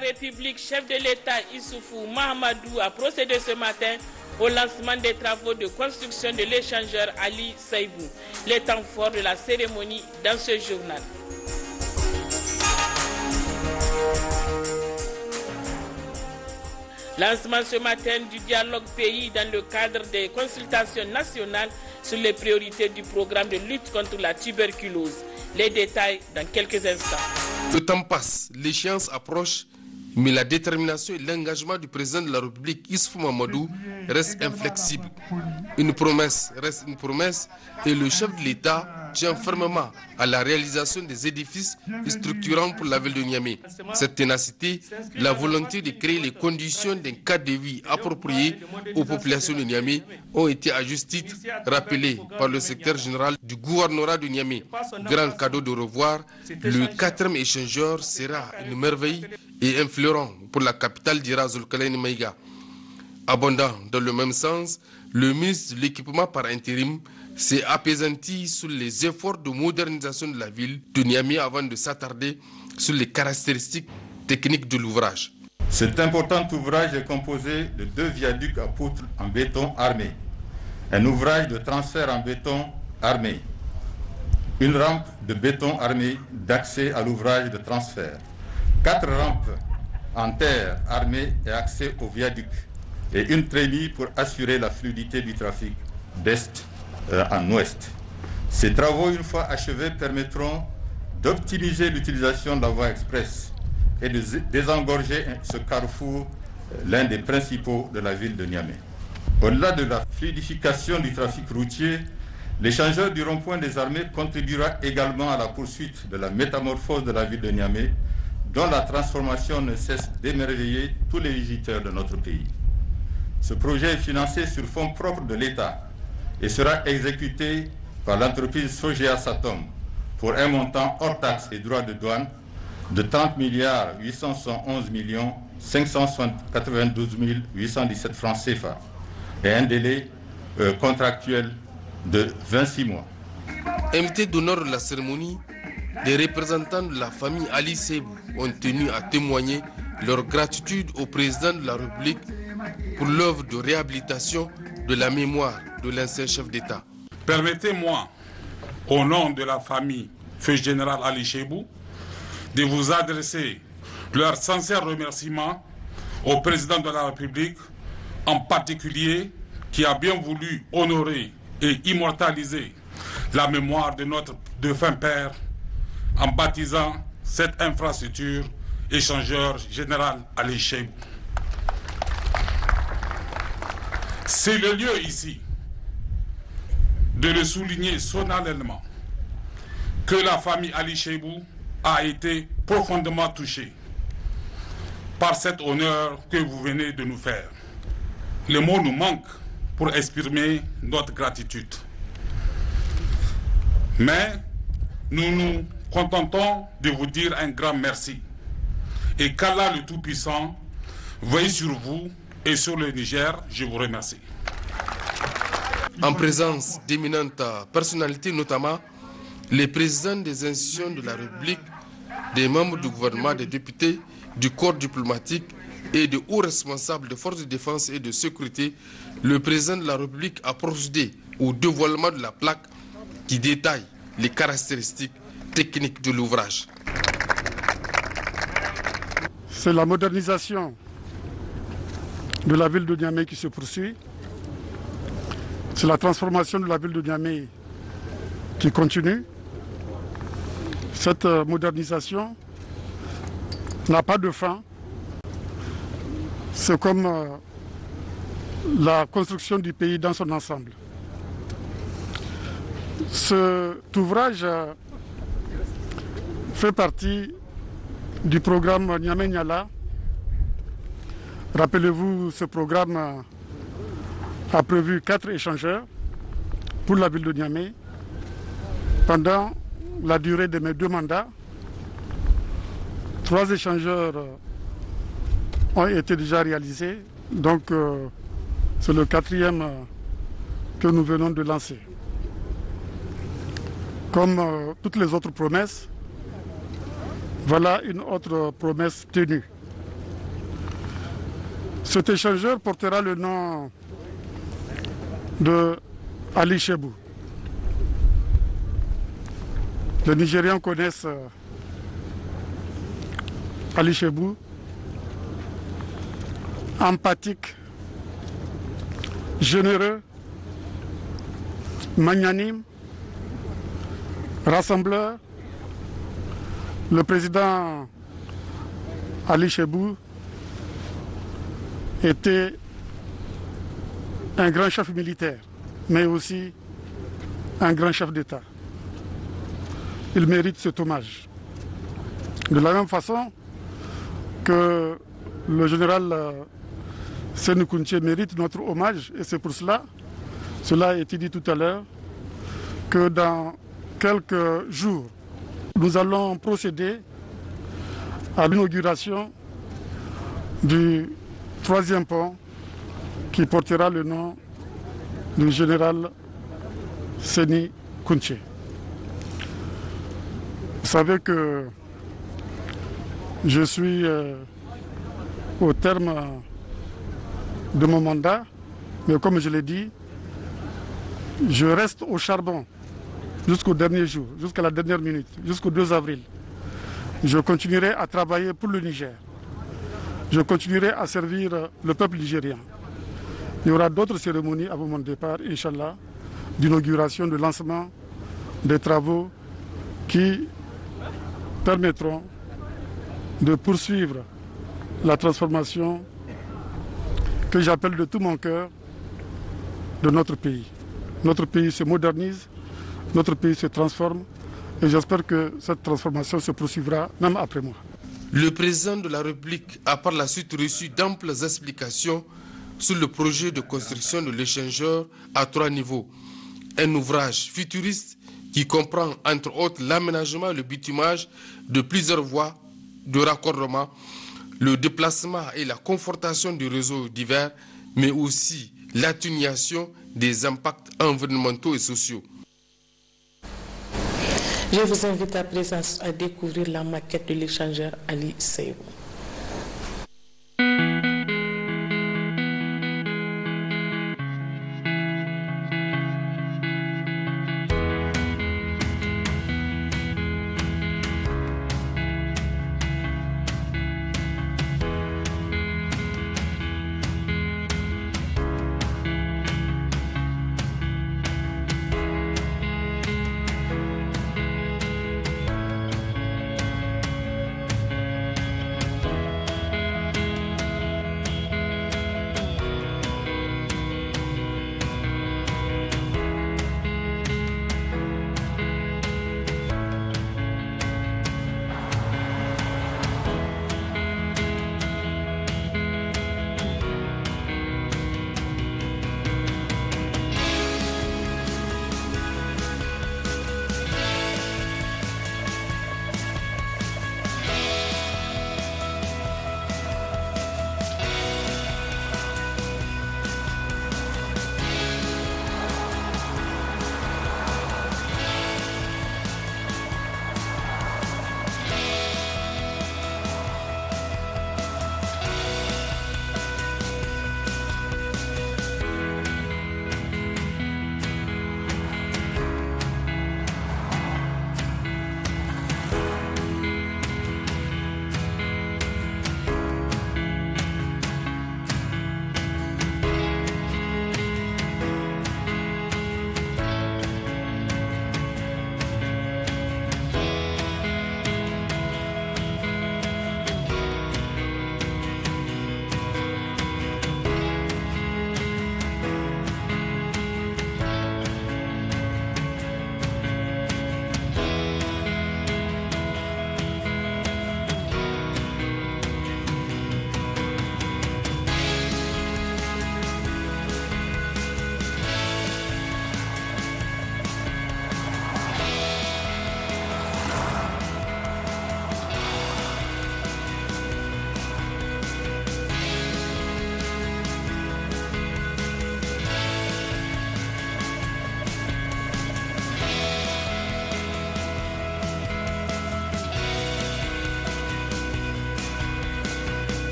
La République, chef de l'État Issoufou Mahamadou a procédé ce matin au lancement des travaux de construction de l'échangeur Ali Saïbou. Les temps forts de la cérémonie dans ce journal. Lancement ce matin du dialogue pays dans le cadre des consultations nationales sur les priorités du programme de lutte contre la tuberculose. Les détails dans quelques instants. Le temps passe, l'échéance approche, mais la détermination et l'engagement du président de la République, Issoufou Mahamadou, restent inflexibles. Une promesse reste une promesse et le chef de l'État tient fermement à la réalisation des édifices structurants pour la ville de Niamey. Cette ténacité, la volonté de créer les conditions d'un cadre de vie approprié aux populations de Niamey ont été à juste titre rappelées par le secrétaire général du gouvernorat de Niamey. Grand cadeau de revoir, le 4e échangeur sera une merveille et un fleuron pour la capitale d'Ira Zulkarnain Maïga. Abondant dans le même sens, le ministre de l'équipement par intérim s'est apaisanti sur les efforts de modernisation de la ville de Niamey avant de s'attarder sur les caractéristiques techniques de l'ouvrage. Cet important ouvrage est composé de 2 viaducs à poutres en béton armé, un ouvrage de transfert en béton armé, une rampe de béton armé d'accès à l'ouvrage de transfert, 4 rampes en terre armées et accès au viaduc, et une trémie pour assurer la fluidité du trafic d'est en ouest. Ces travaux, une fois achevés, permettront d'optimiser l'utilisation de la voie express et de désengorger ce carrefour, l'un des principaux de la ville de Niamey. Au-delà de la fluidification du trafic routier, l'échangeur du rond-point des armées contribuera également à la poursuite de la métamorphose de la ville de Niamey, dont la transformation ne cesse d'émerveiller tous les visiteurs de notre pays. Ce projet est financé sur fonds propres de l'État et sera exécuté par l'entreprise Sogea Satom pour un montant hors taxes et droits de douane de 30 811 592 817 francs CFA et un délai contractuel de 26 mois. Invités d'honneur de la cérémonie, des représentants de la famille Ali Saïbou ont tenu à témoigner leur gratitude au président de la République pour l'œuvre de réhabilitation de la mémoire de l'ancien chef d'État. Permettez-moi, au nom de la famille Feu Général Ali Saïbou, de vous adresser leurs sincères remerciements au président de la République, en particulier qui a bien voulu honorer et immortaliser la mémoire de notre défunt père en baptisant cette infrastructure échangeur général Ali Saïbou. C'est le lieu ici de le souligner solennellement que la famille Ali Saïbou a été profondément touchée par cet honneur que vous venez de nous faire. Les mots nous manquent pour exprimer notre gratitude. Mais nous nous contentons de vous dire un grand merci. Et qu'Allah le Tout-Puissant veille sur vous et sur le Niger. Je vous remercie. En présence d'éminentes personnalités, notamment les présidents des institutions de la République, des membres du gouvernement, des députés, du corps diplomatique et de hauts responsables des forces de défense et de sécurité, le président de la République a procédé au dévoilement de la plaque qui détaille les caractéristiques techniques de l'ouvrage. C'est la modernisation de la ville de Niamey qui se poursuit. C'est la transformation de la ville de Niamey qui continue. Cette modernisation n'a pas de fin. C'est comme la construction du pays dans son ensemble. Cet ouvrage fait partie du programme Niamey-Niala. Rappelez-vous, ce programme a prévu 4 échangeurs pour la ville de Niamey pendant la durée de mes 2 mandats. 3 échangeurs ont été déjà réalisés, donc c'est le 4e que nous venons de lancer. Comme toutes les autres promesses, voilà une autre promesse tenue. Cet échangeur portera le nom de Ali Chebou. Les Nigérians connaissent Ali Chebou, empathique, généreux, magnanime, rassembleur. Le président Ali Chebou était un grand chef militaire, mais aussi un grand chef d'État. Il mérite cet hommage. De la même façon que le général Séni Kountché mérite notre hommage, et c'est pour cela, cela a été dit tout à l'heure, que dans quelques jours, nous allons procéder à l'inauguration du 3e pont qui portera le nom du général Séni Kountché. Vous savez que je suis au terme de mon mandat, mais comme je l'ai dit, je reste au charbon jusqu'au dernier jour, jusqu'à la dernière minute, jusqu'au 2 avril. Je continuerai à travailler pour le Niger. Je continuerai à servir le peuple nigérien. Il y aura d'autres cérémonies avant mon départ, Inch'Allah, d'inauguration, de lancement des travaux qui permettront de poursuivre la transformation que j'appelle de tout mon cœur de notre pays. Notre pays se modernise, notre pays se transforme et j'espère que cette transformation se poursuivra même après moi. Le président de la République a par la suite reçu d'amples explications sur le projet de construction de l'échangeur à 3 niveaux. Un ouvrage futuriste qui comprend entre autres l'aménagement et le bitumage de plusieurs voies de raccordement, le déplacement et la confortation du réseau divers, mais aussi l'atténuation des impacts environnementaux et sociaux. Je vous invite à présent à découvrir la maquette de l'échangeur Ali Seibou.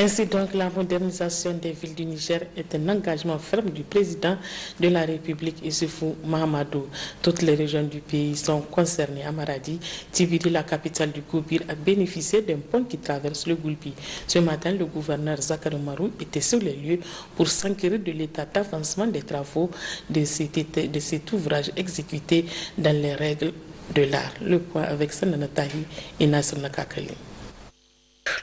Ainsi donc, la modernisation des villes du Niger est un engagement ferme du président de la République, Issoufou Mahamadou. Toutes les régions du pays sont concernées. À Maradi, Tibiri, la capitale du Goubir, a bénéficié d'un pont qui traverse le Goulbi. Ce matin, le gouverneur Zakari Marou était sur les lieux pour s'enquérir de l'état d'avancement des travaux de cet ouvrage exécuté dans les règles de l'art. Le point avec Sanana Tahi et Nasser Nakakali.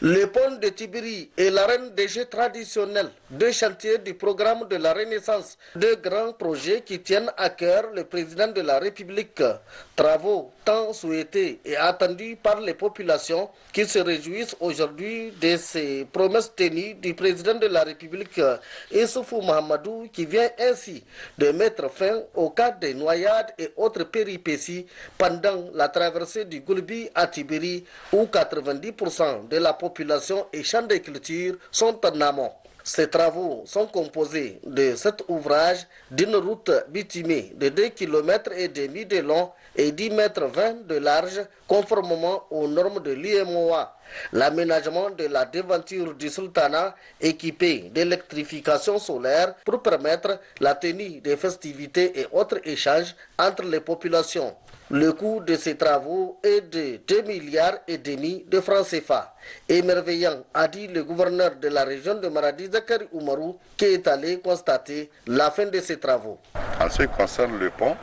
Le pont de Tibiri est l'arène des jeux traditionnels, deux chantiers du programme de la Renaissance, deux grands projets qui tiennent à cœur le président de la République. Travaux tant souhaités et attendus par les populations qui se réjouissent aujourd'hui de ces promesses tenues du président de la République, Issoufou Mahamadou, qui vient ainsi de mettre fin au cas des noyades et autres péripéties pendant la traversée du Goulbi à Tibiri, où 90% de la population et champs de culture sont en amont. Ces travaux sont composés de 7 ouvrages d'une route bitumée de 2,5 km de long et 10,20 m de large, conformément aux normes de l'UMOA. L'aménagement de la devanture du sultanat équipée d'électrification solaire pour permettre la tenue des festivités et autres échanges entre les populations. Le coût de ces travaux est de 2,5 milliards de francs CFA. Émerveillant, a dit le gouverneur de la région de Maradi, Zakari Oumarou, qui est allé constater la fin de ces travaux. En ce qui concerne le pont,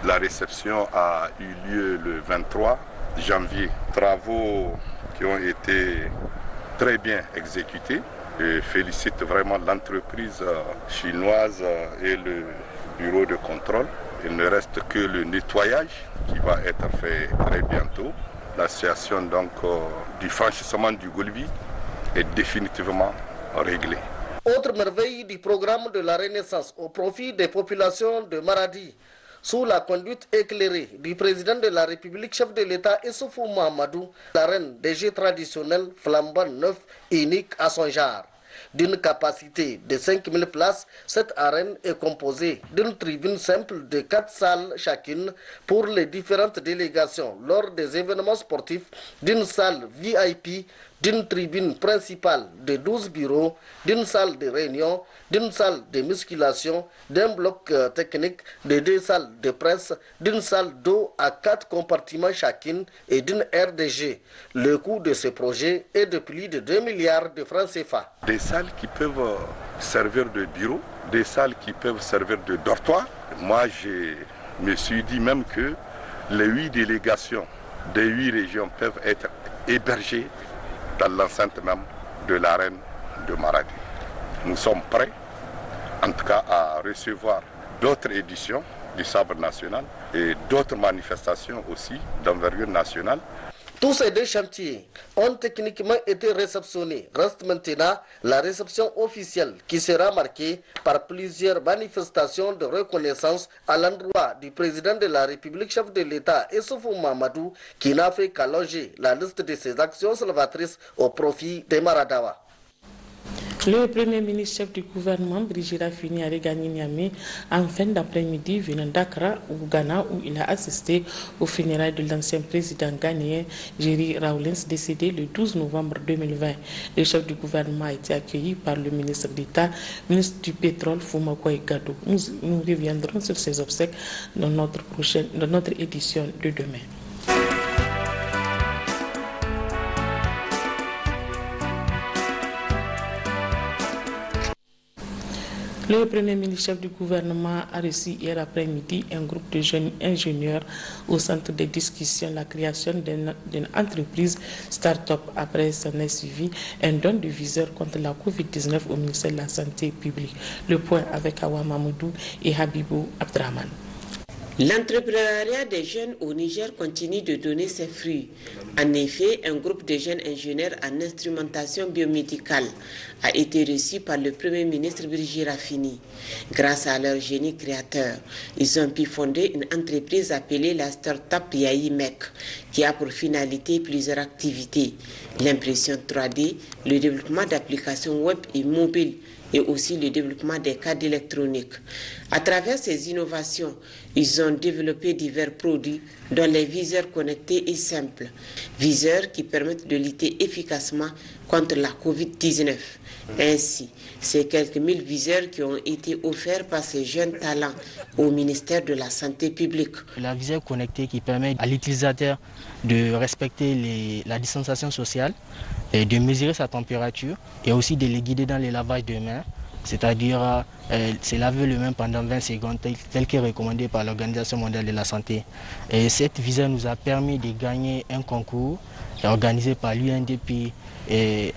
la réception a eu lieu le 23 janvier. Travaux qui ont été très bien exécutés. Je félicite vraiment l'entreprise chinoise et le bureau de contrôle. Il ne reste que le nettoyage qui va être fait très bientôt. La situation donc du franchissement du Goulbi est définitivement réglée. Autre merveille du programme de la Renaissance au profit des populations de Maradi, sous la conduite éclairée du président de la République, chef de l'État Issoufou Mahamadou, l'arène des jeux traditionnels flambant neuf et unique à son genre. D'une capacité de 5000 places, cette arène est composée d'une tribune simple de 4 salles chacune pour les différentes délégations lors des événements sportifs, d'une salle VIP, d'une tribune principale de 12 bureaux, d'une salle de réunion, d'une salle de musculation, d'un bloc technique, de 2 salles de presse, d'une salle d'eau à 4 compartiments chacune et d'une aire de jeu. Le coût de ce projet est de plus de 2 milliards de francs CFA. Des salles qui peuvent servir de bureau, des salles qui peuvent servir de dortoir. Moi, je me suis dit même que les 8 délégations des 8 régions peuvent être hébergées dans l'enceinte même de l'arène de Maradi. Nous sommes prêts, en tout cas, à recevoir d'autres éditions du Sabre national et d'autres manifestations aussi d'envergure nationale. Tous ces deux chantiers ont techniquement été réceptionnés. Reste maintenant la réception officielle qui sera marquée par plusieurs manifestations de reconnaissance à l'endroit du président de la République, chef de l'État, Issoufou Mahamadou, qui n'a fait qu'allonger la liste de ses actions salvatrices au profit des Maradawa. Le Premier ministre chef du gouvernement, Brigitte Raffini, a regagné Niamey en fin d'après-midi venant d'Accra, au Ghana, où il a assisté aux funérailles de l'ancien président ghanéen, Jerry Rawlings, décédé le 12 novembre 2020. Le chef du gouvernement a été accueilli par le ministre d'État, ministre du Pétrole, Foumakoye Gado. Nous reviendrons sur ces obsèques dans notre édition de demain. Le Premier ministre chef du gouvernement a reçu hier après-midi un groupe de jeunes ingénieurs au centre de discussion la création d'une entreprise start-up. Après s'en est suivi un don de viseurs contre la Covid-19 au ministère de la Santé publique. Le point avec Awa Mamoudou et Habibou Abdraman. L'entrepreneuriat des jeunes au Niger continue de donner ses fruits. En effet, un groupe de jeunes ingénieurs en instrumentation biomédicale a été reçu par le Premier ministre Brigitte Raffini. Grâce à leur génie créateur, ils ont pu fonder une entreprise appelée la start-up Yaï-Mec, qui a pour finalité plusieurs activités: l'impression 3D, le développement d'applications web et mobiles, et aussi le développement des cadres électroniques. À travers ces innovations, ils ont développé divers produits, dont les viseurs connectés et simples. Viseurs qui permettent de lutter efficacement contre la Covid-19. Ainsi, ces quelques 1000 viseurs qui ont été offerts par ces jeunes talents au ministère de la Santé publique. La viseur connectée qui permet à l'utilisateur de respecter la distanciation sociale, et de mesurer sa température et aussi de les guider dans les lavages de mains, c'est-à-dire se laver les mains pendant 20 secondes, tel qu'est recommandé par l'Organisation mondiale de la santé. Et cette viseur nous a permis de gagner un concours organisé par l'UNDP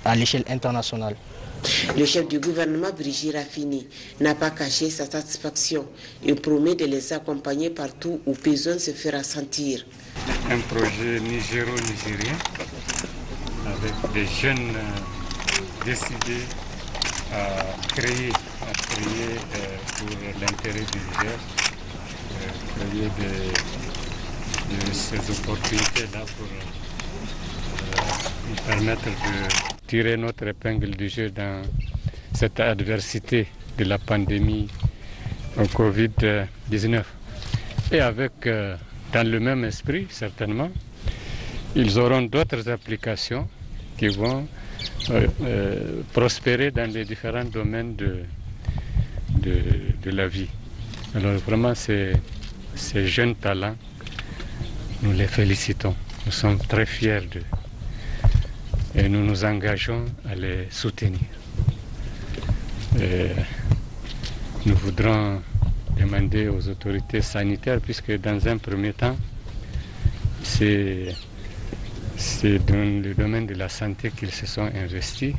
à l'échelle internationale. Le chef du gouvernement, Brigitte Raffini, n'a pas caché sa satisfaction et promet de les accompagner partout où besoin se fera sentir. Un projet nigéro-nigérien avec des jeunes décidés à créer pour l'intérêt du Niger, créer ces opportunités-là pour nous permettre de tirer notre épingle du jeu dans cette adversité de la pandémie au Covid-19. Et avec, dans le même esprit, certainement, ils auront d'autres applications qui vont prospérer dans les différents domaines de la vie. Alors vraiment, ces jeunes talents, nous les félicitons. Nous sommes très fiers d'eux. Et nous nous engageons à les soutenir. Et nous voudrons demander aux autorités sanitaires, puisque dans un premier temps, c'est dans le domaine de la santé qu'ils se sont investis.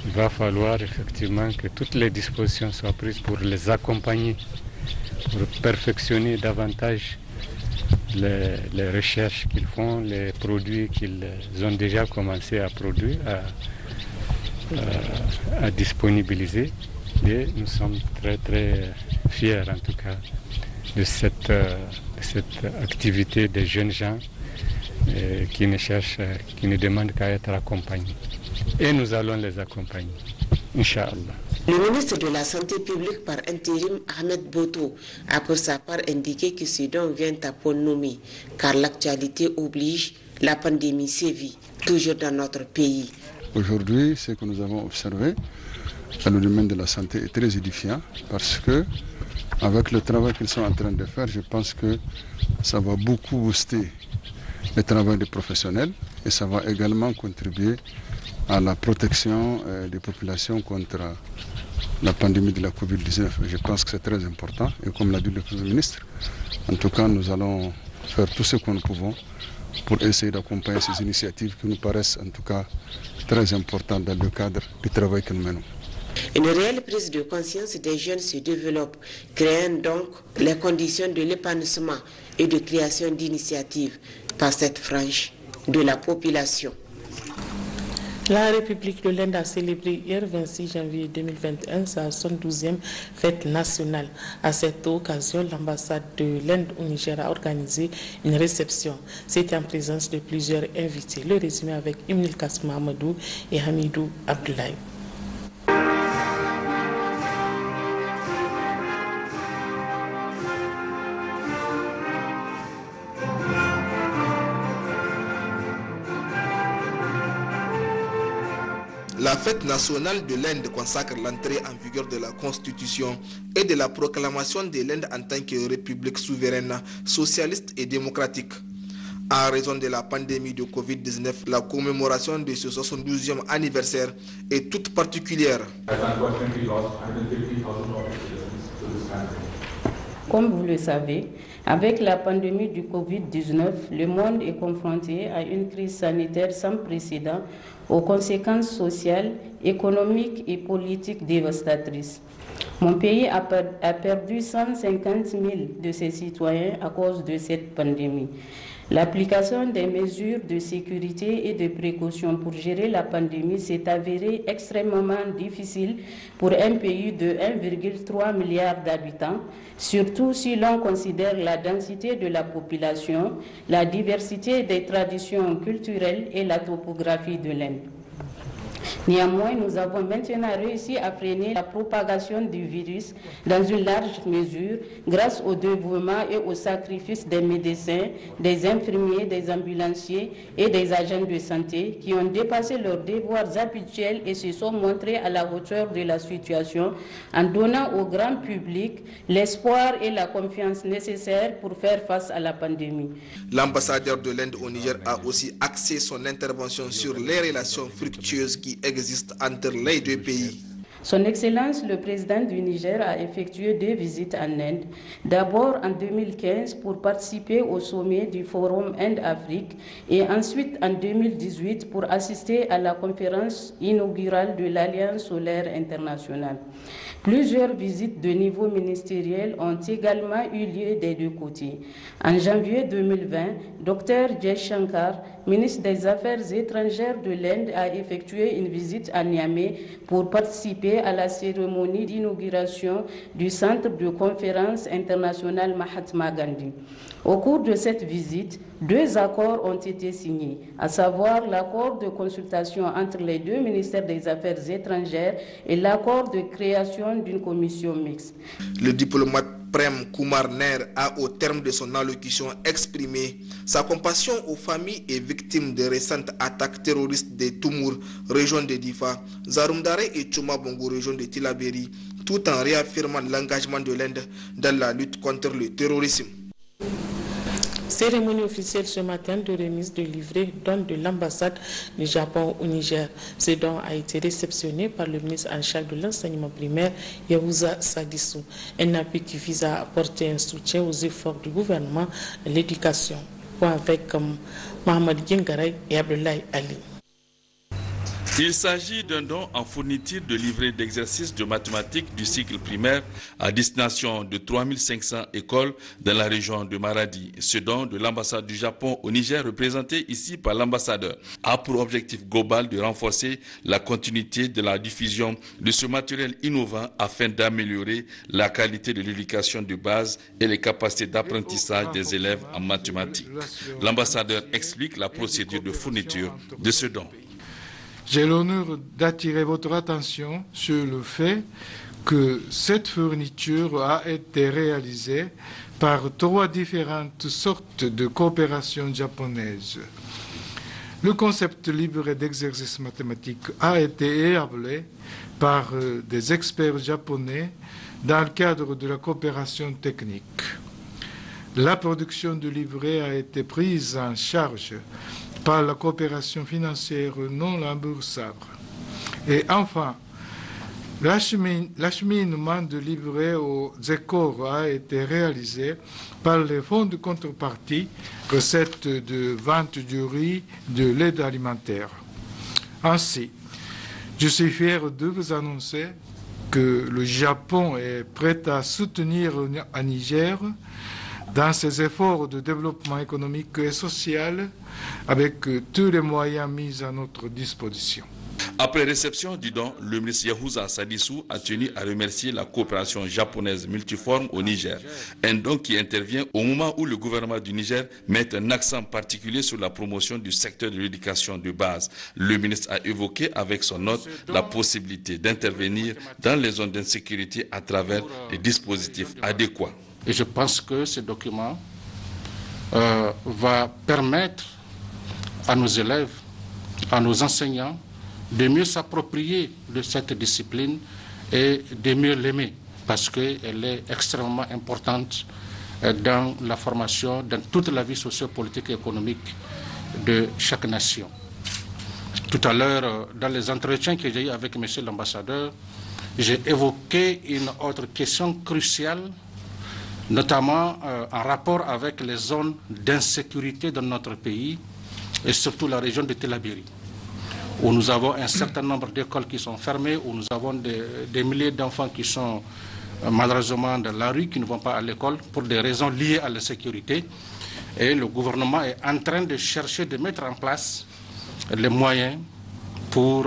Il va falloir effectivement que toutes les dispositions soient prises pour les accompagner, pour perfectionner davantage les recherches qu'ils font, les produits qu'ils ont déjà commencé à produire, à disponibiliser. Et nous sommes très très fiers en tout cas de cette activité des jeunes gens qui ne demandent qu'à être accompagnés. Et nous allons les accompagner, Inch'Allah. Le ministre de la Santé publique par intérim, Ahmed Boto, a pour sa part indiqué que ce don vient à point nommé, car l'actualité oblige, la pandémie sévit toujours dans notre pays. Aujourd'hui, ce que nous avons observé dans le domaine de la santé est très édifiant parce que, avec le travail qu'ils sont en train de faire, je pense que ça va beaucoup booster le travail des professionnels et ça va également contribuer à la protection des populations contre la pandémie de la Covid-19. Je pense que c'est très important et comme l'a dit le Premier ministre, en tout cas nous allons faire tout ce que nous pouvons pour essayer d'accompagner ces initiatives qui nous paraissent en tout cas très importantes dans le cadre du travail que nous menons. Une réelle prise de conscience des jeunes se développe, créant donc les conditions de l'épanouissement et de création d'initiatives par cette frange de la population. La République de l'Inde a célébré hier 26 janvier 2021 sa 72e fête nationale. À cette occasion, l'ambassade de l'Inde au Niger a organisé une réception. C'était en présence de plusieurs invités. Le résumé avec Imnil Kasma Amadou et Hamidou Abdoulaye. La fête nationale de l'Inde consacre l'entrée en vigueur de la Constitution et de la proclamation de l'Inde en tant que république souveraine, socialiste et démocratique. En raison de la pandémie de Covid-19, la commémoration de ce 72e anniversaire est toute particulière. Comme vous le savez, avec la pandémie du Covid-19, le monde est confronté à une crise sanitaire sans précédent aux conséquences sociales, économiques et politiques dévastatrices. Mon pays a perdu 150 000 de ses citoyens à cause de cette pandémie. L'application des mesures de sécurité et de précaution pour gérer la pandémie s'est avérée extrêmement difficile pour un pays de 1,3 milliard d'habitants, surtout si l'on considère la densité de la population, la diversité des traditions culturelles et la topographie de l'Inde. Néanmoins, nous avons maintenant réussi à freiner la propagation du virus dans une large mesure grâce au dévouement et au sacrifice des médecins, des infirmiers, des ambulanciers et des agents de santé qui ont dépassé leurs devoirs habituels et se sont montrés à la hauteur de la situation en donnant au grand public l'espoir et la confiance nécessaires pour faire face à la pandémie. L'ambassadeur de l'Inde au Niger a aussi axé son intervention sur les relations fructueuses qui existent entre les deux pays. Son Excellence, le président du Niger, a effectué 2 visites en Inde. D'abord en 2015 pour participer au sommet du Forum Inde-Afrique et ensuite en 2018 pour assister à la conférence inaugurale de l'Alliance solaire internationale. Plusieurs visites de niveau ministériel ont également eu lieu des deux côtés. En janvier 2020, Dr Jaishankar, ministre des Affaires étrangères de l'Inde, a effectué une visite à Niamey pour participer à la cérémonie d'inauguration du centre de conférence internationale Mahatma Gandhi. Au cours de cette visite, 2 accords ont été signés, à savoir l'accord de consultation entre les 2 ministères des Affaires étrangères et l'accord de création d'une commission mixte. Le diplomate Prem Kumar Nair a, au terme de son allocution, exprimé sa compassion aux familles et victimes des récentes attaques terroristes de Toumour, région de Difa, Zarumdare et Tchoumabongo, région de Tillabéri, tout en réaffirmant l'engagement de l'Inde dans la lutte contre le terrorisme. Cérémonie officielle ce matin de remise de livrets don de l'ambassade du Japon au Niger. Ce don a été réceptionné par le ministre en charge de l'enseignement primaire, Yahouza Sadissou. Un appui qui vise à apporter un soutien aux efforts du gouvernement de l'éducation. Point avec Mohamed Gengaray et Abdoulaye Ali. Il s'agit d'un don en fourniture de livrets d'exercice de mathématiques du cycle primaire à destination de 3500 écoles dans la région de Maradi. Ce don de l'ambassade du Japon au Niger, représenté ici par l'ambassadeur, a pour objectif global de renforcer la continuité de la diffusion de ce matériel innovant afin d'améliorer la qualité de l'éducation de base et les capacités d'apprentissage des élèves en mathématiques. L'ambassadeur explique la procédure de fourniture de ce don. J'ai l'honneur d'attirer votre attention sur le fait que cette fourniture a été réalisée par 3 différentes sortes de coopération japonaises. Le concept livret d'exercice mathématique a été élaboré par des experts japonais dans le cadre de la coopération technique. La production du livret a été prise en charge par la coopération financière non remboursable. Et enfin, l'acheminement de livrets aux écoles a été réalisé par les fonds de contrepartie, recettes de vente du riz, de l'aide alimentaire. Ainsi, je suis fier de vous annoncer que le Japon est prêt à soutenir le Niger dans ses efforts de développement économique et social avec tous les moyens mis à notre disposition. Après réception du don, le ministre Yahouza Sadissou a tenu à remercier la coopération japonaise multiforme au Niger. Un don qui intervient au moment où le gouvernement du Niger met un accent particulier sur la promotion du secteur de l'éducation de base. Le ministre a évoqué avec son hôte la possibilité d'intervenir dans les zones d'insécurité à travers des dispositifs adéquats. Et je pense que ce document va permettre à nos élèves, à nos enseignants, de mieux s'approprier de cette discipline et de mieux l'aimer, parce qu'elle est extrêmement importante dans la formation, dans toute la vie sociopolitique et économique de chaque nation. Tout à l'heure, dans les entretiens que j'ai eus avec M. l'ambassadeur, j'ai évoqué une autre question cruciale, notamment en rapport avec les zones d'insécurité dans notre pays, et surtout la région de Tillabéri, où nous avons un certain nombre d'écoles qui sont fermées, où nous avons des milliers d'enfants qui sont malheureusement dans la rue, qui ne vont pas à l'école pour des raisons liées à l'insécurité. Et le gouvernement est en train de chercher de mettre en place les moyens pour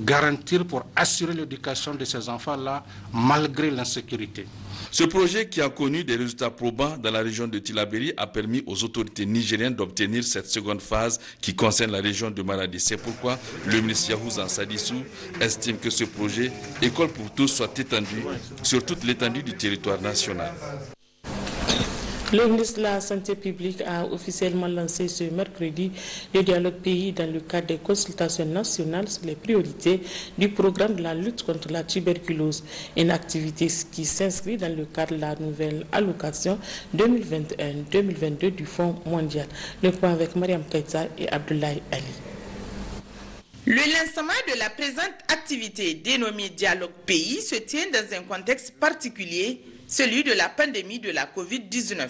garantir, pour assurer l'éducation de ces enfants-là malgré l'insécurité. Ce projet, qui a connu des résultats probants dans la région de Tillabéri, a permis aux autorités nigériennes d'obtenir cette seconde phase qui concerne la région de Maradi. C'est pourquoi le ministre Yahouza Sadissou estime que ce projet École pour tous soit étendu sur toute l'étendue du territoire national. Le ministre de la Santé publique a officiellement lancé ce mercredi le dialogue pays dans le cadre des consultations nationales sur les priorités du programme de la lutte contre la tuberculose, une activité qui s'inscrit dans le cadre de la nouvelle allocation 2021-2022 du Fonds mondial. Le point avec Mariam Keita et Abdoulaye Ali. Le lancement de la présente activité dénommée Dialogue Pays se tient dans un contexte particulier, celui de la pandémie de la COVID-19.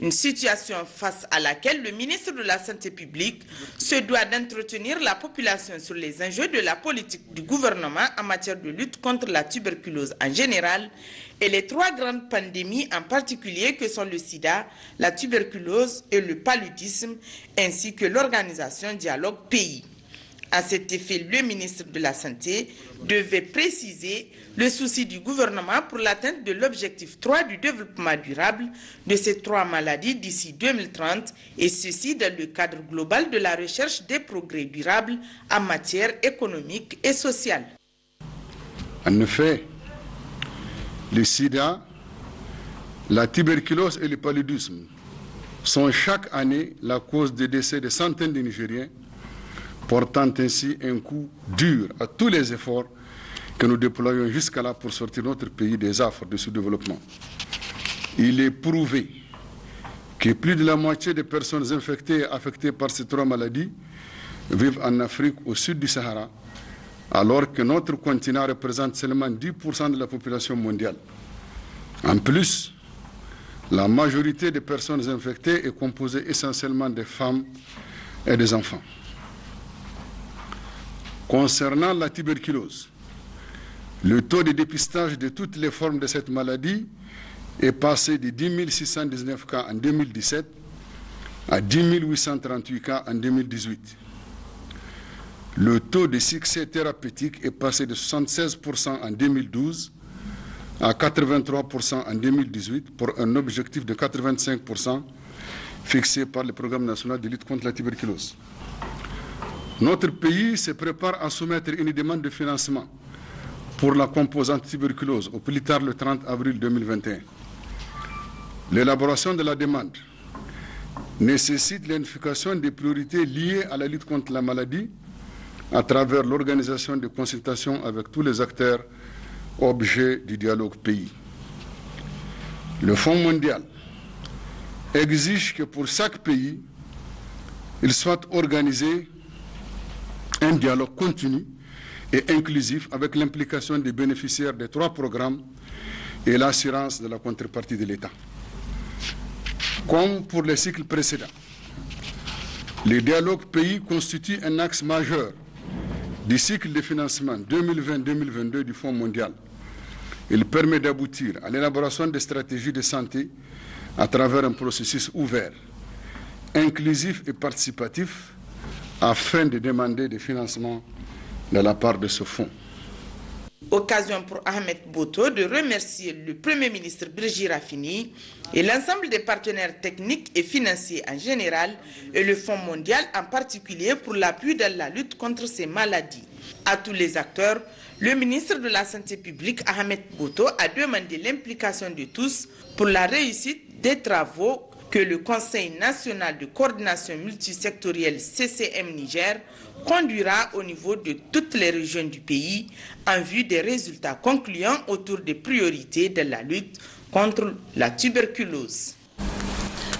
Une situation face à laquelle le ministre de la Santé publique se doit d'entretenir la population sur les enjeux de la politique du gouvernement en matière de lutte contre la tuberculose en général et les trois grandes pandémies en particulier que sont le sida, la tuberculose et le paludisme, ainsi que l'organisation Dialogue Pays. À cet effet, le ministre de la Santé devait préciser le souci du gouvernement pour l'atteinte de l'objectif 3 du développement durable de ces trois maladies d'ici 2030, et ceci dans le cadre global de la recherche des progrès durables en matière économique et sociale. En effet, le sida, la tuberculose et le paludisme sont chaque année la cause des décès de centaines de Nigériens, portant ainsi un coup dur à tous les efforts que nous déployons jusqu'à là pour sortir notre pays des affres de sous-développement. Il est prouvé que plus de la moitié des personnes infectées et affectées par ces trois maladies vivent en Afrique au sud du Sahara, alors que notre continent représente seulement 10% de la population mondiale. En plus, la majorité des personnes infectées est composée essentiellement des femmes et des enfants. Concernant la tuberculose, le taux de dépistage de toutes les formes de cette maladie est passé de 10 619 cas en 2017 à 10 838 cas en 2018. Le taux de succès thérapeutique est passé de 76% en 2012 à 83% en 2018 pour un objectif de 85% fixé par le Programme national de lutte contre la tuberculose. Notre pays se prépare à soumettre une demande de financement pour la composante tuberculose au plus tard le 30 avril 2021. L'élaboration de la demande nécessite l'identification des priorités liées à la lutte contre la maladie à travers l'organisation de consultations avec tous les acteurs objet du dialogue pays. Le Fonds mondial exige que pour chaque pays, il soit organisé un dialogue continu et inclusif avec l'implication des bénéficiaires des trois programmes et l'assurance de la contrepartie de l'État. Comme pour les cycles précédents, le dialogue pays constitue un axe majeur du cycle de financement 2020-2022 du Fonds mondial. Il permet d'aboutir à l'élaboration des stratégies de santé à travers un processus ouvert, inclusif et participatif, afin de demander des financements de la part de ce fonds. Occasion pour Ahmed Boto de remercier le Premier ministre Birji Rafini et l'ensemble des partenaires techniques et financiers en général et le Fonds mondial en particulier pour l'appui dans la lutte contre ces maladies. À tous les acteurs, le ministre de la Santé publique Ahmed Boto a demandé l'implication de tous pour la réussite des travaux que le Conseil national de coordination multisectorielle CCM Niger conduira au niveau de toutes les régions du pays en vue des résultats concluants autour des priorités de la lutte contre la tuberculose.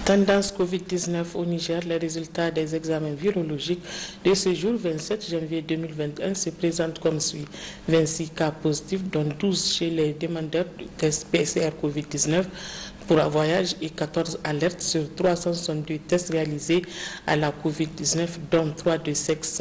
Tendance Covid-19 au Niger, les résultats des examens virologiques de ce jour 27 janvier 2021 se présentent comme suit. 26 cas positifs, dont 12 chez les demandeurs de tests PCR Covid-19 pour un voyage et 14 alertes sur 362 tests réalisés à la Covid-19, dont 3 de sexe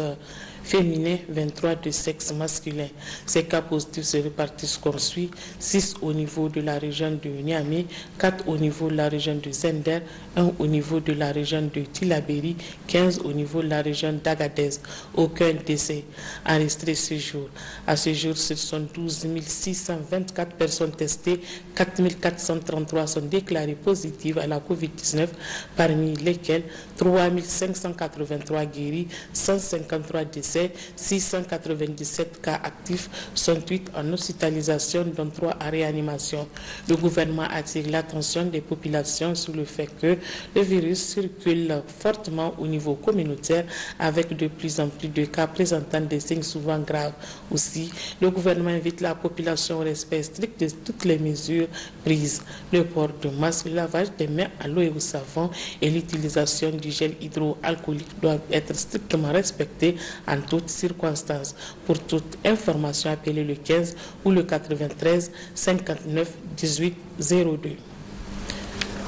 féminins, 23 de sexe masculin. Ces cas positifs se répartissent comme suit: 6 au niveau de la région de Niamey, 4 au niveau de la région de Zender, 1 au niveau de la région de Tillabéri, 15 au niveau de la région d'Agadez. Aucun décès enregistré ce jour. À ce jour, ce sont 12 624 personnes testées, 4 433 sont déclarées positives à la COVID-19, parmi lesquelles 3 583 guéris, 153 décès, 697 cas actifs, 68 en hospitalisation, dont 3 en réanimation. Le gouvernement attire l'attention des populations sur le fait que le virus circule fortement au niveau communautaire avec de plus en plus de cas présentant des signes souvent graves. Aussi, le gouvernement invite la population au respect strict de toutes les mesures prises. Le port de masque, le lavage des mains à l'eau et au savon et l'utilisation du gel hydroalcoolique doivent être strictement respectés en toutes circonstances. Pour toute information, appelez le 15 ou le 93 59 18 02.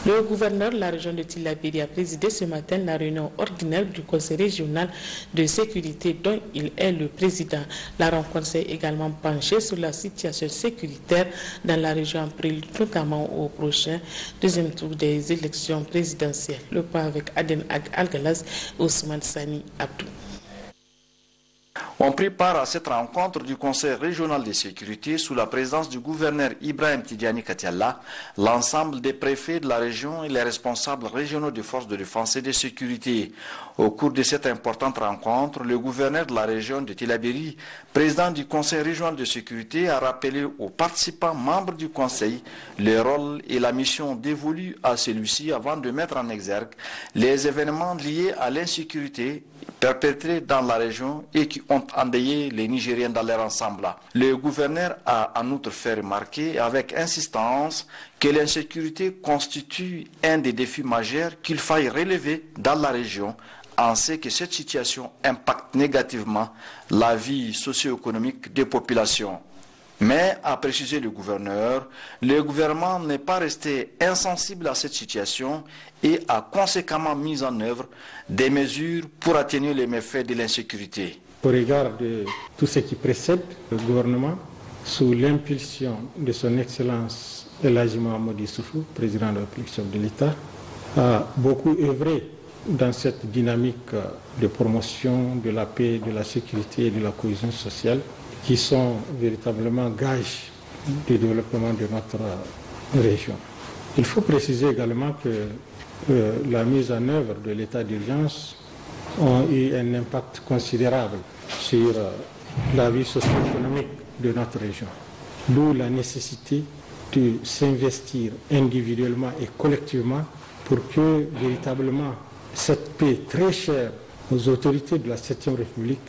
Le gouverneur de la région de Tillabéri a présidé ce matin la réunion ordinaire du Conseil régional de sécurité dont il est le président. La rencontre s'est également penchée sur la situation sécuritaire dans la région en prélude, notamment au prochain deuxième tour des élections présidentielles. Le point avec Aden Algalas et Ousmane Sani Abdou. On prit part à cette rencontre du Conseil régional de sécurité sous la présence du gouverneur Ibrahim Tidiane Katialla, l'ensemble des préfets de la région et les responsables régionaux des forces de défense et de sécurité. Au cours de cette importante rencontre, le gouverneur de la région de Tillabéri, président du Conseil régional de sécurité, a rappelé aux participants membres du Conseil le rôle et la mission dévolue à celui-ci avant de mettre en exergue les événements liés à l'insécurité perpétrés dans la région et qui ont endeuillé les Nigériens dans leur ensemble. Le gouverneur a en outre fait remarquer avec insistance que l'insécurité constitue un des défis majeurs qu'il faille relever dans la région, en ce que cette situation impacte négativement la vie socio-économique des populations. Mais, a précisé le gouvernement n'est pas resté insensible à cette situation et a conséquemment mis en œuvre des mesures pour atténuer les méfaits de l'insécurité. Au regard de tout ce qui précède, le gouvernement, sous l'impulsion de son Excellence El Hadji Mahamadou Issoufou, président de la République de l'État, a beaucoup œuvré dans cette dynamique de promotion de la paix, de la sécurité et de la cohésion sociale, qui sont véritablement gages du développement de notre région. Il faut préciser également que la mise en œuvre de l'état d'urgence a eu un impact considérable sur la vie socio-économique de notre région. D'où la nécessité de s'investir individuellement et collectivement pour que véritablement cette paix très chère aux autorités de la 7e République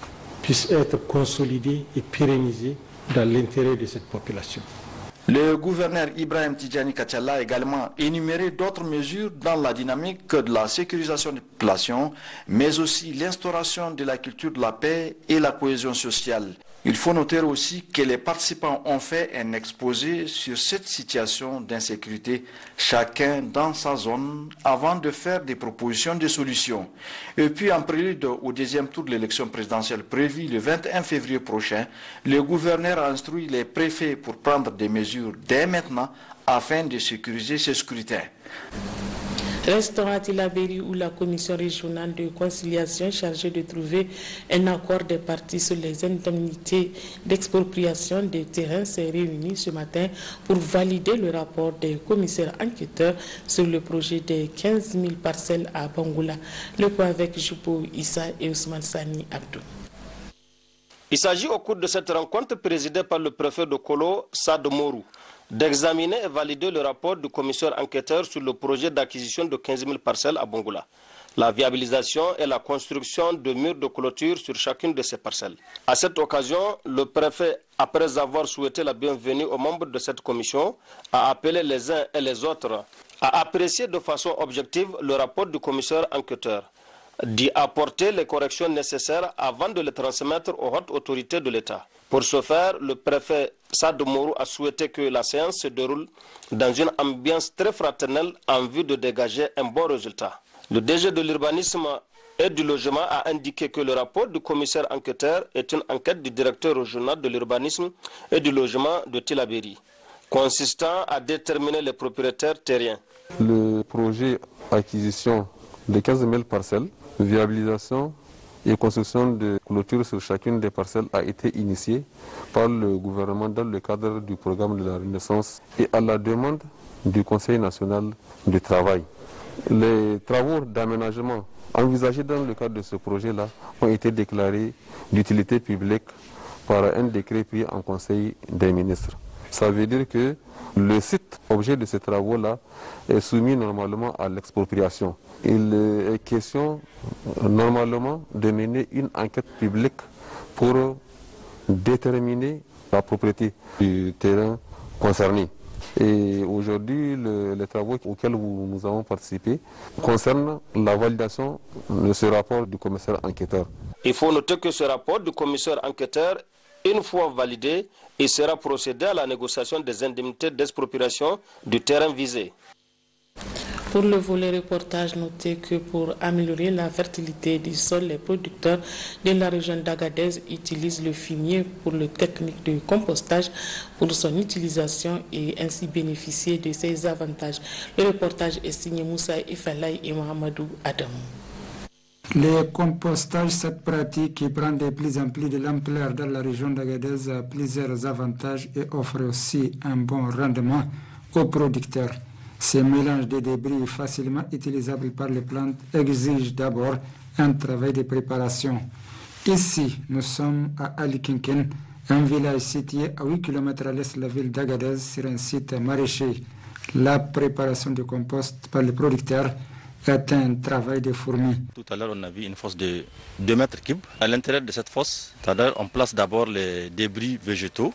puisse être consolidée et pérennisée dans l'intérêt de cette population. Le gouverneur Ibrahim Tidiane Katialla a également énuméré d'autres mesures dans la dynamique de la sécurisation des populations, mais aussi l'instauration de la culture de la paix et la cohésion sociale. Il faut noter aussi que les participants ont fait un exposé sur cette situation d'insécurité, chacun dans sa zone, avant de faire des propositions de solutions. Et puis, en prélude au deuxième tour de l'élection présidentielle prévue le 21 février prochain, le gouverneur a instruit les préfets pour prendre des mesures dès maintenant afin de sécuriser ce scrutin. Restons à Tillabéri où la commission régionale de conciliation chargée de trouver un accord des parties sur les indemnités d'expropriation des terrains s'est réunie ce matin pour valider le rapport des commissaires enquêteurs sur le projet des 15 000 parcelles à Bangoula. Le point avec Joupo Issa et Ousmane Sani Abdou. Il s'agit au cours de cette rencontre présidée par le préfet de Kolo, Sad Morou, d'examiner et valider le rapport du commissaire enquêteur sur le projet d'acquisition de 15 000 parcelles à Bangoula, la viabilisation et la construction de murs de clôture sur chacune de ces parcelles. À cette occasion, le préfet, après avoir souhaité la bienvenue aux membres de cette commission, a appelé les uns et les autres à apprécier de façon objective le rapport du commissaire enquêteur, d'y apporter les corrections nécessaires avant de les transmettre aux hautes autorités de l'État. Pour ce faire, le préfet Sad Morou a souhaité que la séance se déroule dans une ambiance très fraternelle en vue de dégager un bon résultat. Le DG de l'urbanisme et du logement a indiqué que le rapport du commissaire enquêteur est une enquête du directeur régional de l'urbanisme et du logement de Tillabéri, consistant à déterminer les propriétaires terriens. Le projet acquisition de 15 000 parcelles, viabilisation et construction de clôtures sur chacune des parcelles a été initié par le gouvernement dans le cadre du programme de la Renaissance et à la demande du Conseil national du travail. Les travaux d'aménagement envisagés dans le cadre de ce projet-là ont été déclarés d'utilité publique par un décret pris en Conseil des ministres. Ça veut dire que le site objet de ces travaux-là est soumis normalement à l'expropriation. Il est question normalement de mener une enquête publique pour déterminer la propriété du terrain concerné. Et aujourd'hui, les travaux auxquels nous avons participé concernent la validation de ce rapport du commissaire enquêteur. Il faut noter que ce rapport du commissaire enquêteur, une fois validé, il sera procédé à la négociation des indemnités d'expropriation du terrain visé. Pour le volet reportage, notez que pour améliorer la fertilité du sol, les producteurs de la région d'Agadez utilisent le fumier pour la technique de compostage pour son utilisation et ainsi bénéficier de ses avantages. Le reportage est signé Moussa Ifalay et Mohamedou Adam. Le compostage, cette pratique qui prend de plus en plus de l'ampleur dans la région d'Agadez, a plusieurs avantages et offre aussi un bon rendement aux producteurs. Ces mélanges de débris facilement utilisables par les plantes exigent d'abord un travail de préparation. Ici, nous sommes à Alikinken, un village situé à 8 km à l'est de la ville d'Agadez sur un site maraîcher. La préparation du compost par les producteurs est un travail de fourmi. Tout à l'heure, on a vu une fosse de 2 mètres cubes. À l'intérieur de cette fosse, on place d'abord les débris végétaux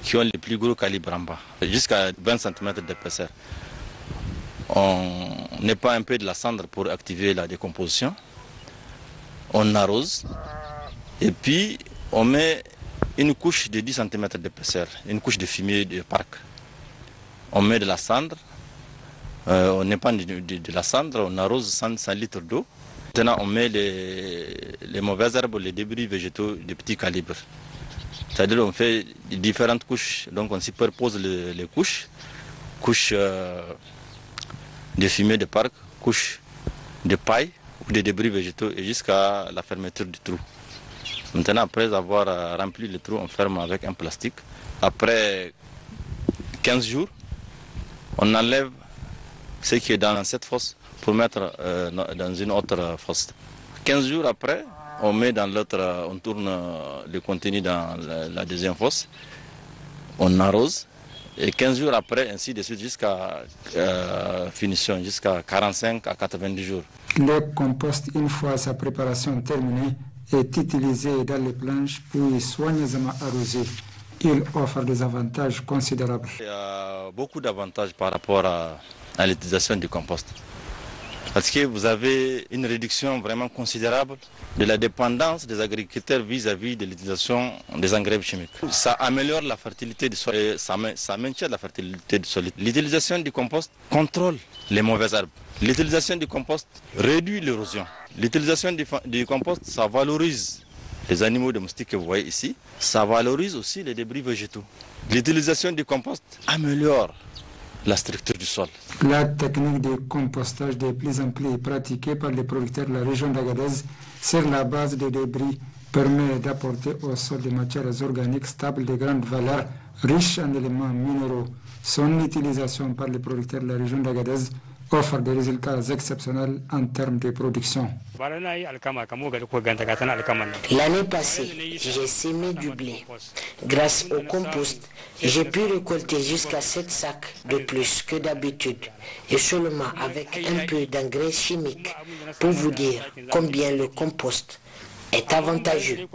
qui ont les plus gros calibres en bas, jusqu'à 20 cm d'épaisseur. On épand un peu de la cendre pour activer la décomposition. On arrose et puis on met une couche de 10 cm d'épaisseur, une couche de fumier de parc. On met de la cendre, on épand de la cendre, on arrose 100 litres d'eau. Maintenant on met les mauvaises herbes, les débris végétaux de petit calibre. C'est-à-dire on fait différentes couches, donc on superpose les couches, couches de fumier de parc, couches de paille ou de débris végétaux et jusqu'à la fermeture du trou. Maintenant, après avoir rempli le trou, on ferme avec un plastique. Après 15 jours, on enlève ce qui est dans cette fosse pour mettre dans une autre fosse. 15 jours après, on met dans l'autre, on tourne le contenu dans la deuxième fosse, on arrose et 15 jours après, ainsi de suite jusqu'à finition, jusqu'à 45 à 90 jours. Le compost, une fois sa préparation terminée, est utilisé dans les planches puis soigneusement arrosé. Il offre des avantages considérables. Il y a beaucoup d'avantages par rapport à l'utilisation du compost. Parce que vous avez une réduction vraiment considérable de la dépendance des agriculteurs vis-à-vis de l'utilisation des engrais chimiques. Ça améliore la fertilité du sol et ça maintient la fertilité du sol. L'utilisation du compost contrôle les mauvaises herbes. L'utilisation du compost réduit l'érosion. L'utilisation du compost, ça valorise les animaux domestiques que vous voyez ici. Ça valorise aussi les débris végétaux. L'utilisation du compost améliore la structure du sol. La technique de compostage de plus en plus pratiquée par les producteurs de la région d'Agadez sur la base des débris permet d'apporter au sol des matières organiques stables de grande valeur, riches en éléments minéraux. Son utilisation par les producteurs de la région d'Agadez offre des résultats exceptionnels en termes de production. L'année passée, j'ai semé du blé. Grâce au compost, j'ai pu récolter jusqu'à 7 sacs de plus que d'habitude et seulement avec un peu d'engrais chimiques pour vous dire combien le compost est avantageux.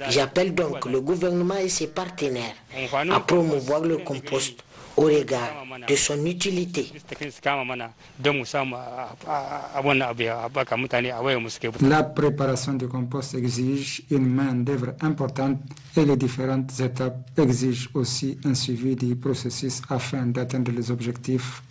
J'appelle donc le gouvernement et ses partenaires à promouvoir le compost au regard de son utilité. La préparation du compost exige une main-d'œuvre importante et les différentes étapes exigent aussi un suivi du processus afin d'atteindre les objectifs.